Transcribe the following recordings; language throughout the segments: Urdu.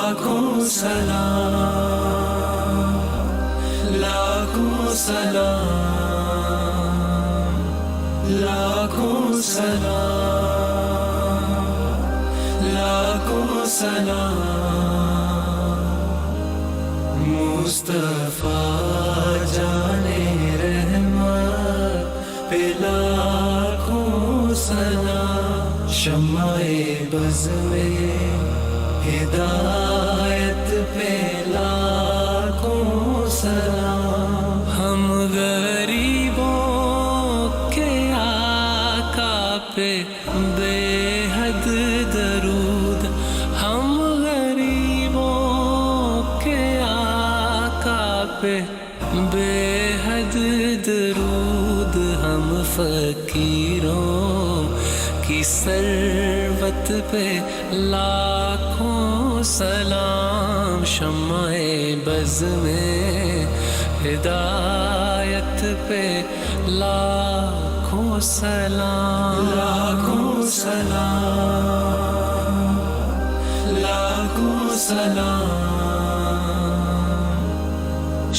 لاکھوں سلام، لاکھوں سلام، لاکھوں سلام، لاکھوں سلام، مصطفیٰ جانے رحمت پہ لاکھوں سلام، شمع بز میں ہدایت پہ لاکھوں سلام، ہم غریبوں کے آقا پہ بے حد درود، ہم غریبوں کے آقا پہ بے حد درود، ہم فقیروں کی ثروت پہ لاکھوں سلام، شمع بز میں ہدایت پہ لاکھوں سلام، لاکھوں سلام، لاکھوں سلام،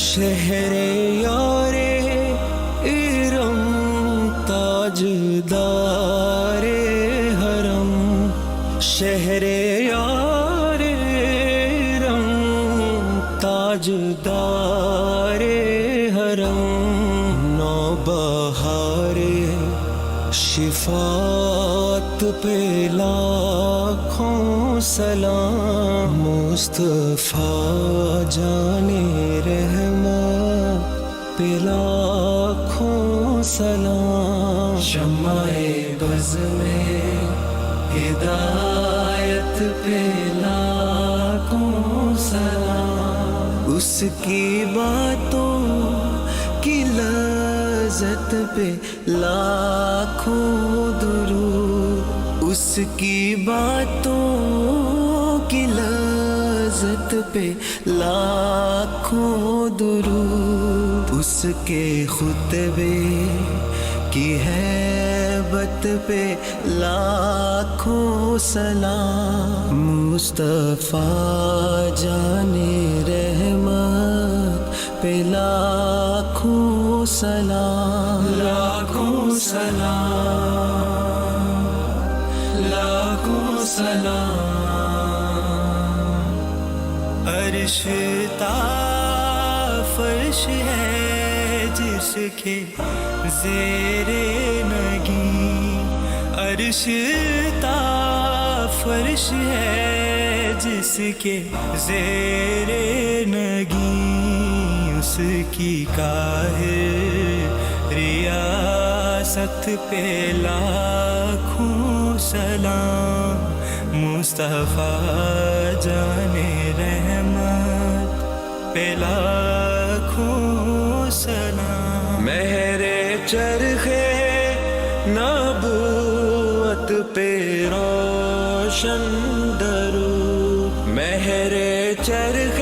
شہر یار ارم تاجدار حرم، شہر یار ارم تاجدار حرم، نوبہار شفاعت پہ لاکھوں سلام، مصطفیٰ جانے رحمت پہ لاکھوں سلام، شمع بز میں ہدایت پہ لاکھوں سلام، اس کی باتوں کی لذت پہ لاکھوں درود، اس کی باتوں کی لذت پہ لاکھوں درود، اس کے خطبے کی ہیبت پہ لاکھوں سلام، مصطفیٰ جانے رحمت پہ لاکھوں سلام، لاکھوں سلام، لاکھوں سلام، عرش تا فرش ہے جس کے زیر نگیں، عرش تا فرش ہے جس کے زیر نگیں، اس کی قاہر ریاست پہ لاکھوں سلام، مصطفیٰ جانے رحمت پہ لاکھوں سلام، مہر چرخ نبوت پہ روشن درود، مہر چرخ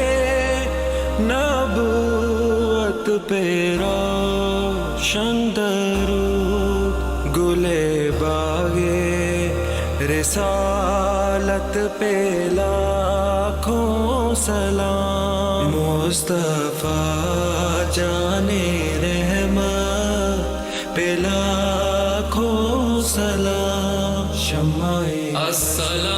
نبوت پہ روشن درود، گلے باغے رسالت پہ لاکھوں سلام، مصطفیٰ جانے رحمت پہ لاکھوں سلام، شمع السلام